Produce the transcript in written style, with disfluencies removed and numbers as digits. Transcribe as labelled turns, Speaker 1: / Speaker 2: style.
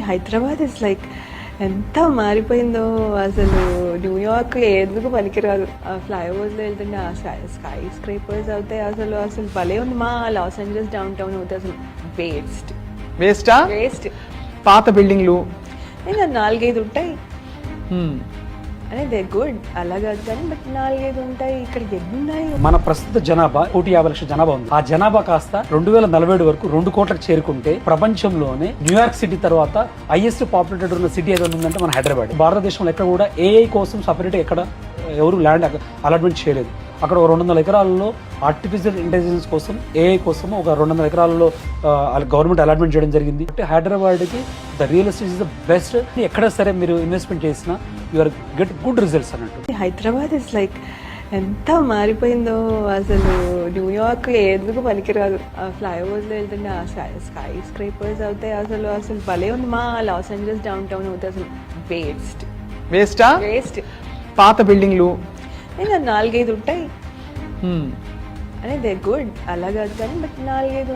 Speaker 1: Hyderabad is like ఎంత మారిపోయిందో అసలు. New York ఎందుకు పనికిరాదు. ఆ ఫ్లైఓవర్స్లో వెళ్తుంటే ఆ స్కై స్క్రేపర్స్ అవుతాయి. అసలు అసలు భలే ఉంది. మా లాస్ ఏంజలస్ డౌన్ టౌన్ అవుతాయి అసలు
Speaker 2: వేస్టా?
Speaker 1: వేస్ట్.
Speaker 2: పాత బిల్డింగ్లు
Speaker 1: ఇంకా 4-5 ఉంటాయి అనే దే గుడ్, అలా కాదు కానీ బట్ 4-5 ఉంటాయి. ఇక్కడ ఎన్ని ఉన్నాయి?
Speaker 3: మన ప్రస్తుత జనాభా 150 లక్షల జనాభా ఉంది. ఆ జనాభా కాస్త 2047 వరకు 2 కోట్లకు చేరుకుంటే ప్రపంచంలోనే న్యూయార్క్ సిటీ తర్వాత హైయెస్ట్ పాపులేటెడ్ ఉన్న సిటీ ఏదైనా ఉందంటే మన హైదరాబాద్. భారతదేశంలో ఎక్కడ కూడా ఏఐ కోసం సపరేట్ ఎక్కడ ఎవరు ల్యాండ్ అలాట్మెంట్ చేయలేదు. అక్కడ ఒక 200 ఎకరాలలో ఆర్టిఫిషియల్ ఇంటెలిజెన్స్ కోసం ఏఐ కోసం ఒక 200 ఎకరాలలో గవర్నమెంట్ అలాట్మెంట్ చేయడం జరిగింది. హైదరాబాద్కి the real estate is the best. ఎక్కడ సరే మీరు ఇన్వెస్ట్మెంట్ చేసినా you are get good results అన్నట్టు.
Speaker 1: హైదరాబాద్ ఇస్ లైక్ ఎంత మారిపోయిందో అసలు. న్యూయార్క్ ఎందుకు పనికిరాదు. ఆ ఫ్లైఓవర్స్లో వెళ్తుంటే ఆ స్కై స్క్రేపర్స్ అవుతాయి. అసలు అసలు భలే ఉంది. మా లాస్ ఏంజలస్ డౌన్ టౌన్ అవుతాయి అసలు
Speaker 2: వేస్టా?
Speaker 1: వేస్ట్.
Speaker 2: పాత బిల్డింగ్లు
Speaker 1: ఇంకా 4-5 ఉంటాయి అనే దే గుడ్, అలా కాదు కానీ బట్ 4-5